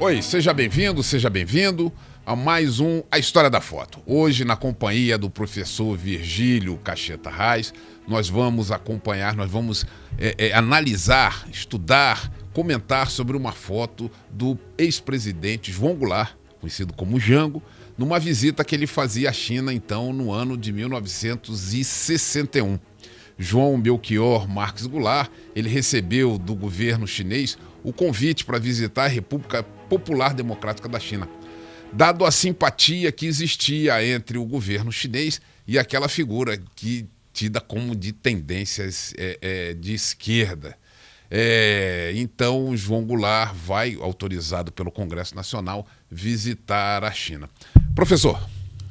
Oi, seja bem-vindo a mais um A História da Foto. Hoje, na companhia do professor Virgílio Cacheta Reis, nós vamos analisar, estudar, comentar sobre uma foto do ex-presidente João Goulart, conhecido como Jango, numa visita que ele fazia à China, então, no ano de 1961. João Melchior Marques Goulart, ele recebeu do governo chinês o convite para visitar a República Popular Democrática da China, dado a simpatia que existia entre o governo chinês e aquela figura que tida como de tendências de esquerda. Então, João Goulart vai, autorizado pelo Congresso Nacional, visitar a China. Professor,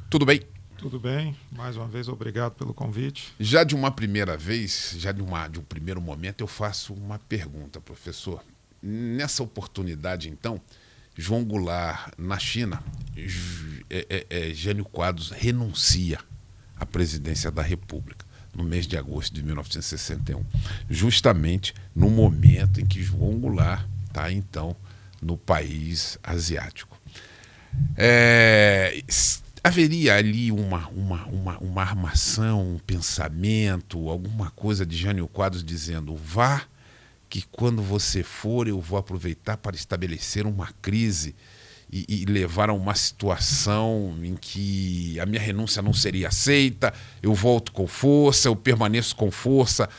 tudo bem? Tudo bem, mais uma vez obrigado pelo convite. Já de uma primeira vez, de um primeiro momento, eu faço uma pergunta, professor. Nessa oportunidade, então, João Goulart, na China, Jânio Quadros renuncia à presidência da República no mês de agosto de 1961, justamente no momento em que João Goulart está, então, no país asiático. Haveria ali uma armação, um pensamento, alguma coisa de Jânio Quadros dizendo: vá, que quando você for eu vou aproveitar para estabelecer uma crise e levar a uma situação em que a minha renúncia não seria aceita, eu volto com força, eu permaneço com força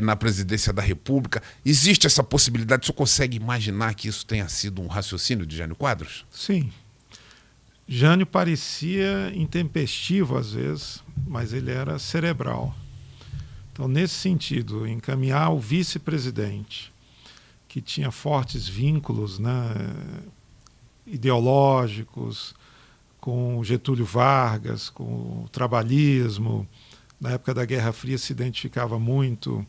na presidência da República. Existe essa possibilidade? Você consegue imaginar que isso tenha sido um raciocínio de Jânio Quadros? Sim. Jânio parecia intempestivo às vezes, mas ele era cerebral. Então, nesse sentido, encaminhar o vice-presidente, que tinha fortes vínculos, ideológicos, com Getúlio Vargas, com o trabalhismo. Na época da Guerra Fria se identificava muito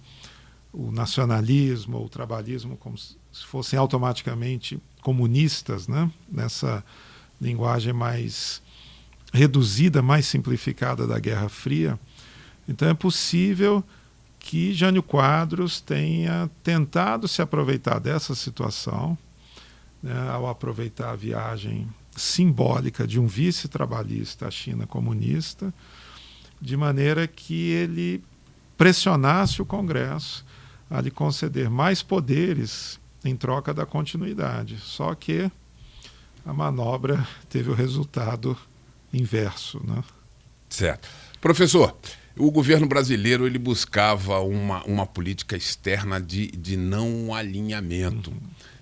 o nacionalismo, o trabalhismo, como se fossem automaticamente comunistas, nessa linguagem mais reduzida, mais simplificada da Guerra Fria. Então é possível que Jânio Quadros tenha tentado se aproveitar dessa situação, ao aproveitar a viagem simbólica de um vice-trabalhista à China comunista, de maneira que ele pressionasse o Congresso a lhe conceder mais poderes em troca da continuidade. Só que a manobra teve o resultado inverso. Certo. Professor, o governo brasileiro ele buscava uma política externa de não alinhamento.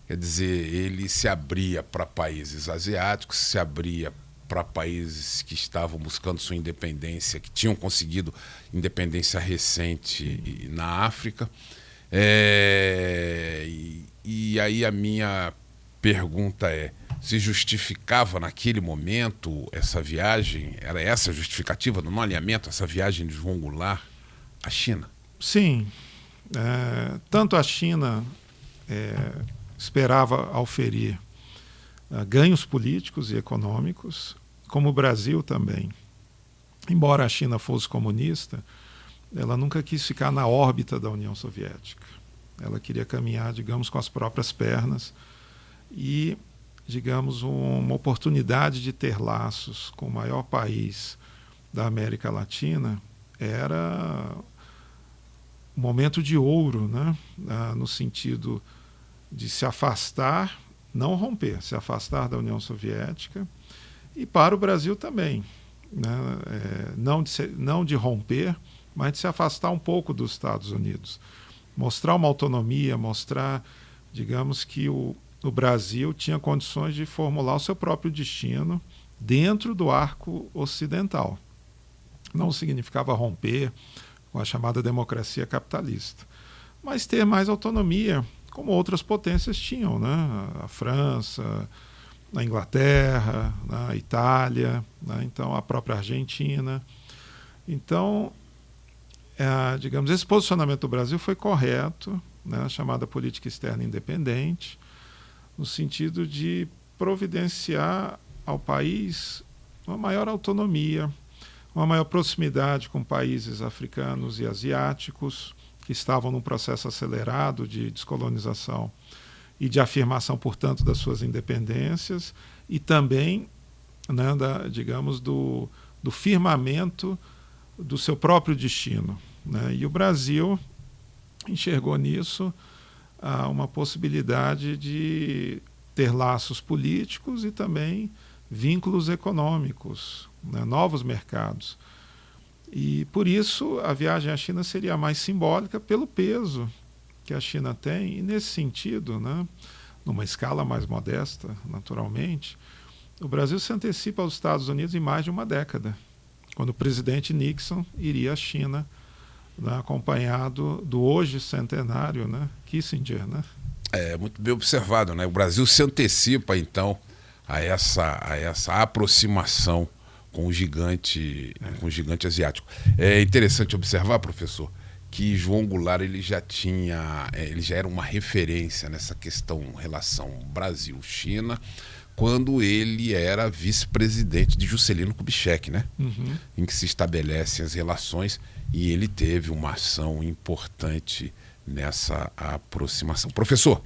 Quer dizer, ele se abria para países asiáticos, se abria para países que estavam buscando sua independência, que tinham conseguido independência recente na África. E aí a minha pergunta é: se justificava naquele momento essa viagem? Era essa a justificativa do não alinhamento, essa viagem de João Goulart à China? Sim. Tanto a China esperava auferir ganhos políticos e econômicos, como o Brasil também. Embora a China fosse comunista, ela nunca quis ficar na órbita da União Soviética. Ela queria caminhar, digamos, com as próprias pernas e, digamos, uma oportunidade de ter laços com o maior país da América Latina era um momento de ouro, no sentido de se afastar, não romper, se afastar da União Soviética, e para o Brasil também, não de romper, mas de se afastar um pouco dos Estados Unidos. Mostrar uma autonomia, mostrar, digamos, que o Brasil tinha condições de formular o seu próprio destino dentro do arco ocidental. Não significava romper com a chamada democracia capitalista, mas ter mais autonomia como outras potências tinham, né? A França, a Inglaterra, né? A Itália, né? Então a própria Argentina. Então, digamos, esse posicionamento do Brasil foi correto, né? A chamada política externa independente, no sentido de providenciar ao país uma maior autonomia, uma maior proximidade com países africanos e asiáticos que estavam num processo acelerado de descolonização e de afirmação, portanto, das suas independências, e também, né, digamos, do firmamento do seu próprio destino, né? E o Brasil enxergou nisso uma possibilidade de ter laços políticos e também vínculos econômicos, né, novos mercados. E por isso a viagem à China seria mais simbólica pelo peso que a China tem, e nesse sentido, né, numa escala mais modesta, naturalmente, o Brasil se antecipa aos Estados Unidos em mais de uma década, quando o presidente Nixon iria à China, né, acompanhado do hoje centenário, né, Kissinger, né? Muito bem observado, né? O Brasil se antecipa, então, a essa aproximação com o gigante asiático. É interessante observar, professor, que João Goulart ele já era uma referência nessa relação Brasil-China, quando ele era vice-presidente de Juscelino Kubitschek, né? Uhum. Em que se estabelecem as relações, e ele teve uma ação importante nessa aproximação. Professor,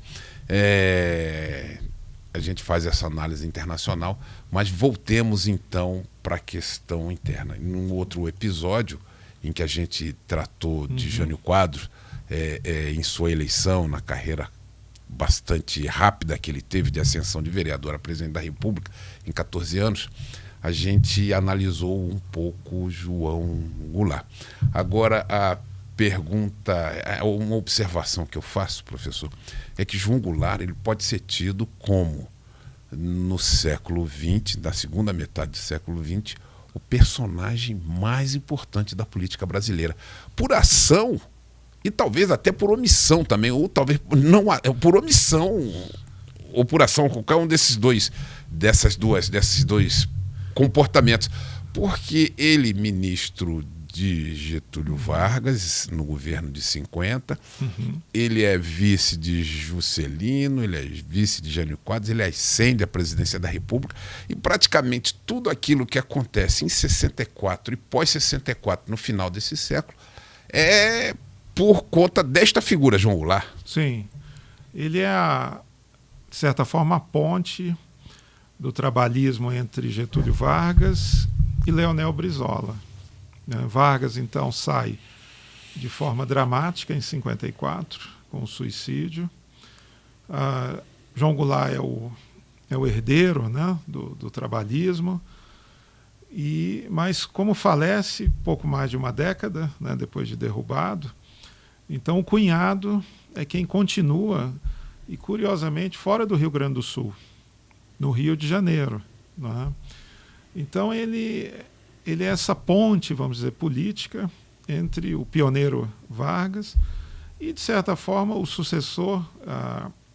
a gente faz essa análise internacional, mas voltemos então para a questão interna. Em um outro episódio em que a gente tratou de Jânio Quadros, em sua eleição, na carreira bastante rápida que ele teve de ascensão de vereador a presidente da República em 14 anos, a gente analisou um pouco João Goulart. Agora, a pergunta, uma observação que eu faço, professor, é que João Goulart ele pode ser tido como, no século XX, na segunda metade do século XX, o personagem mais importante da política brasileira. Por ação, e talvez até por omissão também, ou talvez não por omissão, ou por ação, qualquer um desses dois comportamentos. Porque ele, ministro de Getúlio Vargas, no governo de 50, ele é vice de Juscelino, ele é vice de Jânio Quadros, ele ascende à presidência da República, e praticamente tudo aquilo que acontece em 64 e pós-64, no final desse século, é por conta desta figura, João Goulart. Sim, ele é, de certa forma, a ponte do trabalhismo entre Getúlio Vargas e Leonel Brizola. Vargas, então, sai de forma dramática em 54, com o suicídio. João Goulart é o herdeiro, né, do trabalhismo, mas como falece pouco mais de uma década, né, depois de derrubado, então o cunhado é quem continua, e curiosamente, fora do Rio Grande do Sul, no Rio de Janeiro, né? Então ele é essa ponte, vamos dizer, política entre o pioneiro Vargas e, de certa forma, o sucessor,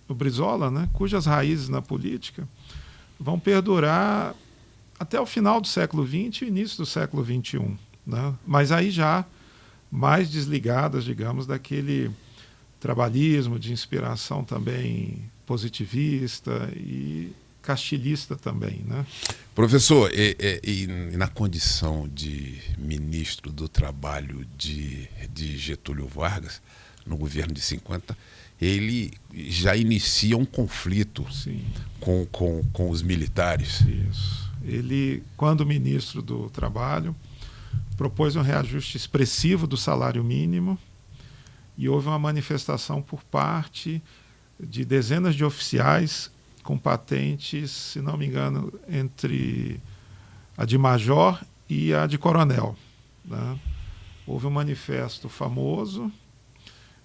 o Brizola, né, cujas raízes na política vão perdurar até o final do século XX e início do século XXI, né? Mas aí já mais desligadas, digamos, daquele trabalhismo de inspiração também positivista e castilhista também, né? Professor, e na condição de ministro do Trabalho de Getúlio Vargas, no governo de 50, ele já inicia um conflito com os militares. Isso. Ele, quando ministro do Trabalho, propôs um reajuste expressivo do salário mínimo, e houve uma manifestação por parte de dezenas de oficiais com patentes, se não me engano, entre a de major e a de coronel, né? Houve um manifesto famoso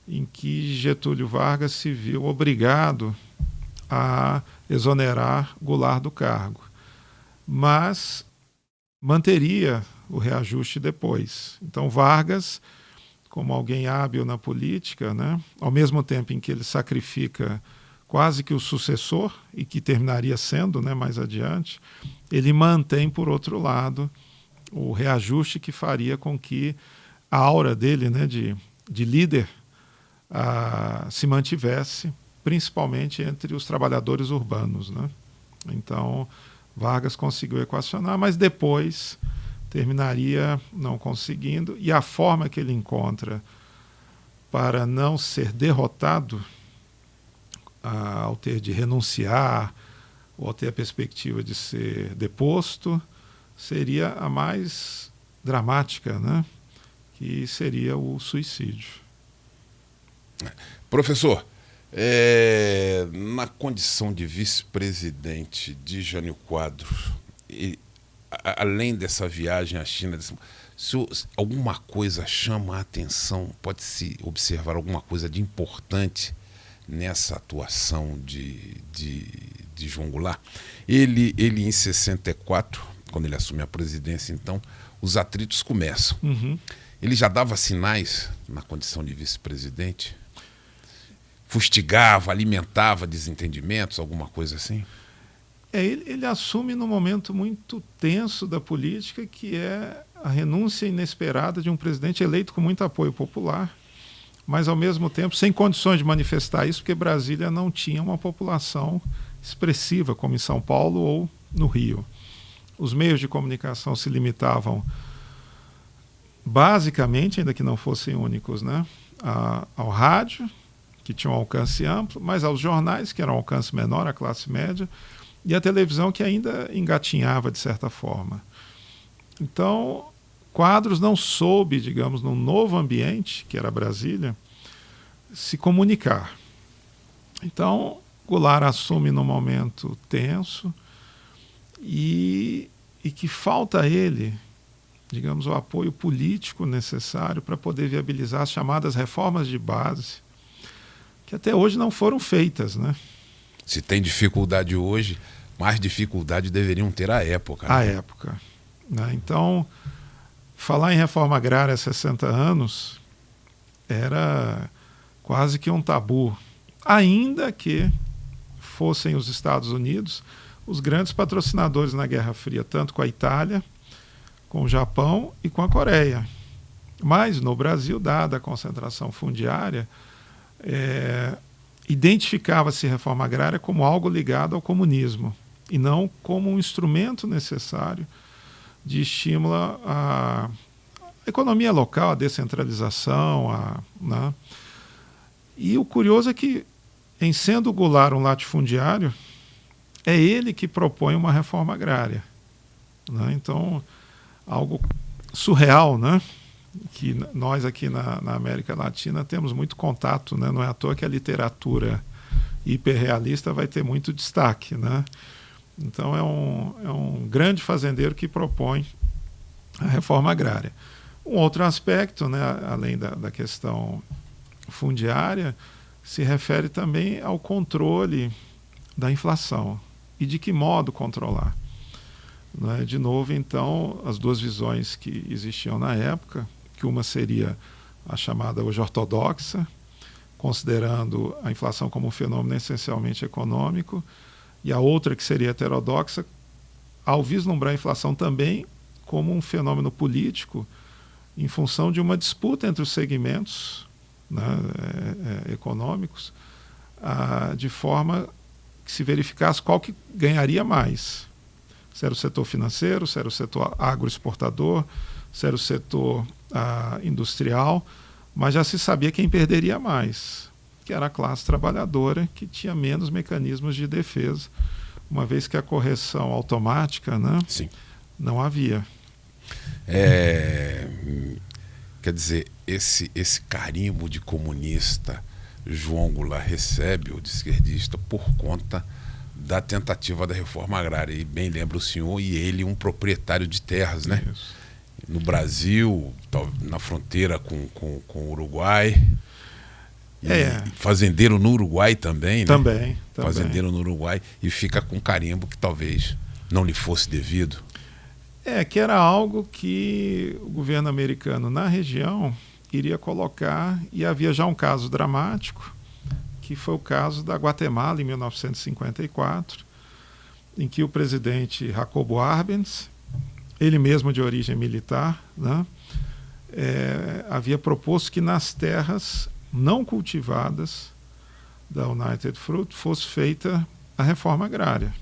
em que Getúlio Vargas se viu obrigado a exonerar Goulart do cargo, mas manteria o reajuste depois. Então Vargas como alguém hábil na política, né? Ao mesmo tempo em que ele sacrifica quase que o sucessor, e que terminaria sendo, né, mais adiante, ele mantém, por outro lado, o reajuste que faria com que a aura dele, né, de líder se mantivesse, principalmente entre os trabalhadores urbanos, né? Então, Vargas conseguiu equacionar, mas depois terminaria não conseguindo, e a forma que ele encontra para não ser derrotado, ao ter de renunciar ou ao ter a perspectiva de ser deposto, seria a mais dramática, né? Que seria o suicídio. Professor, na condição de vice-presidente de Jânio Quadros, além dessa viagem à China, se alguma coisa chama a atenção, pode-se observar alguma coisa de importante nessa atuação de João Goulart? Ele em 64, quando ele assume a presidência, então, os atritos começam. Uhum. Ele já dava sinais na condição de vice-presidente? Fustigava, alimentava desentendimentos, alguma coisa assim? Ele assume num momento muito tenso da política, que é a renúncia inesperada de um presidente eleito com muito apoio popular, mas ao mesmo tempo sem condições de manifestar isso, porque Brasília não tinha uma população expressiva como em São Paulo ou no Rio. Os meios de comunicação se limitavam basicamente, ainda que não fossem únicos, né, ao rádio, que tinha um alcance amplo, mas aos jornais, que eram um alcance menor, à classe média, e a televisão, que ainda engatinhava de certa forma. Então, Quadros não soube, digamos, num novo ambiente, que era Brasília, se comunicar. Então, Goulart assume num momento tenso e que falta a ele, digamos, o apoio político necessário para poder viabilizar as chamadas reformas de base, que até hoje não foram feitas, né? Se tem dificuldade hoje, mais dificuldade deveriam ter à época. Né? À época. Né? Então, falar em reforma agrária há 60 anos era quase que um tabu, ainda que fossem os Estados Unidos os grandes patrocinadores na Guerra Fria, tanto com a Itália, com o Japão e com a Coreia. Mas no Brasil, dada a concentração fundiária, identificava-se reforma agrária como algo ligado ao comunismo e não como um instrumento necessário de estímulo à economia local, à descentralização. Né? E o curioso é que, em sendo Goulart um latifundiário, é ele que propõe uma reforma agrária. Né? Então, algo surreal, né? Que nós aqui na América Latina temos muito contato, né? Não é à toa que a literatura hiperrealista vai ter muito destaque, né? Então é um grande fazendeiro que propõe a reforma agrária. Um outro aspecto, né, além da questão fundiária, se refere também ao controle da inflação e de que modo controlar. Né? De novo, então, as duas visões que existiam na época, que uma seria a chamada hoje ortodoxa, considerando a inflação como um fenômeno essencialmente econômico, e a outra que seria heterodoxa, ao vislumbrar a inflação também como um fenômeno político, em função de uma disputa entre os segmentos, né, econômicos, de forma que se verificasse qual que ganharia mais. Se era o setor financeiro, se era o setor agroexportador, se era o setor industrial, mas já se sabia quem perderia mais, que era a classe trabalhadora, que tinha menos mecanismos de defesa, uma vez que a correção automática, né, Sim. não havia. Quer dizer, esse carimbo de comunista João Goulart recebe, ou de esquerdista, por conta da tentativa da reforma agrária. E bem lembra o senhor, e ele um proprietário de terras, né? Isso. No Brasil, na fronteira com o Uruguai. E fazendeiro no Uruguai também, né? Também. Fazendeiro no Uruguai, e fica com carimbo que talvez não lhe fosse devido. Que era algo que o governo americano na região iria colocar, e havia já um caso dramático, que foi o caso da Guatemala, em 1954, em que o presidente Jacobo Arbenz, ele mesmo de origem militar, né, havia proposto que nas terras não cultivadas da United Fruit fosse feita a reforma agrária.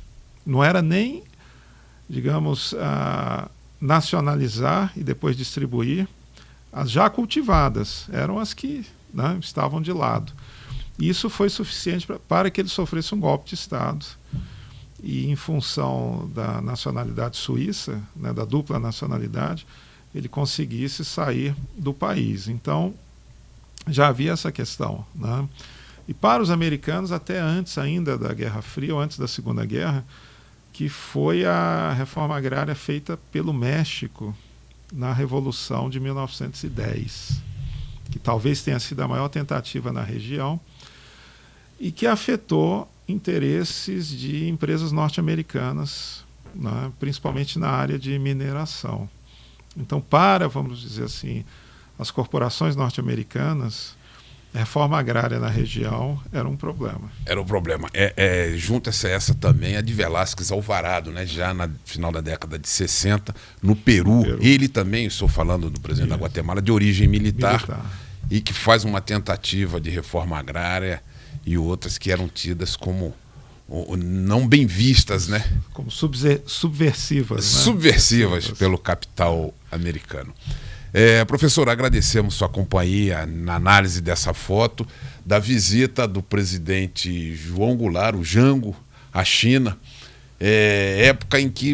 Não era nem, digamos, nacionalizar e depois distribuir as já cultivadas, eram as que, né, estavam de lado. Isso foi suficiente para que ele sofresse um golpe de Estado. E em função da nacionalidade suíça, né, da dupla nacionalidade, ele conseguisse sair do país. Então, já havia essa questão, né? E para os americanos, até antes ainda da Guerra Fria, ou antes da Segunda Guerra, que foi a reforma agrária feita pelo México na Revolução de 1910, que talvez tenha sido a maior tentativa na região, e que afetou interesses de empresas norte-americanas, né, principalmente na área de mineração. Então, vamos dizer assim, as corporações norte-americanas, a reforma agrária na região era um problema. Era um problema. Junta-se a essa também a de Velázquez Alvarado, né, já no final da década de 60, no Peru. Ele também, estou falando do presidente da Guatemala, de origem militar, e que faz uma tentativa de reforma agrária e outras que eram tidas como não bem vistas, né? Como subversivas. Né? Subversivas pelo capital americano. Professor, agradecemos sua companhia na análise dessa foto, da visita do presidente João Goulart, o Jango, à China,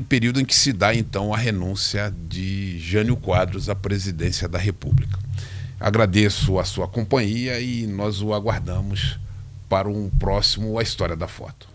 período em que se dá então a renúncia de Jânio Quadros à presidência da República. Agradeço a sua companhia e nós o aguardamos para um próximo A História da Foto.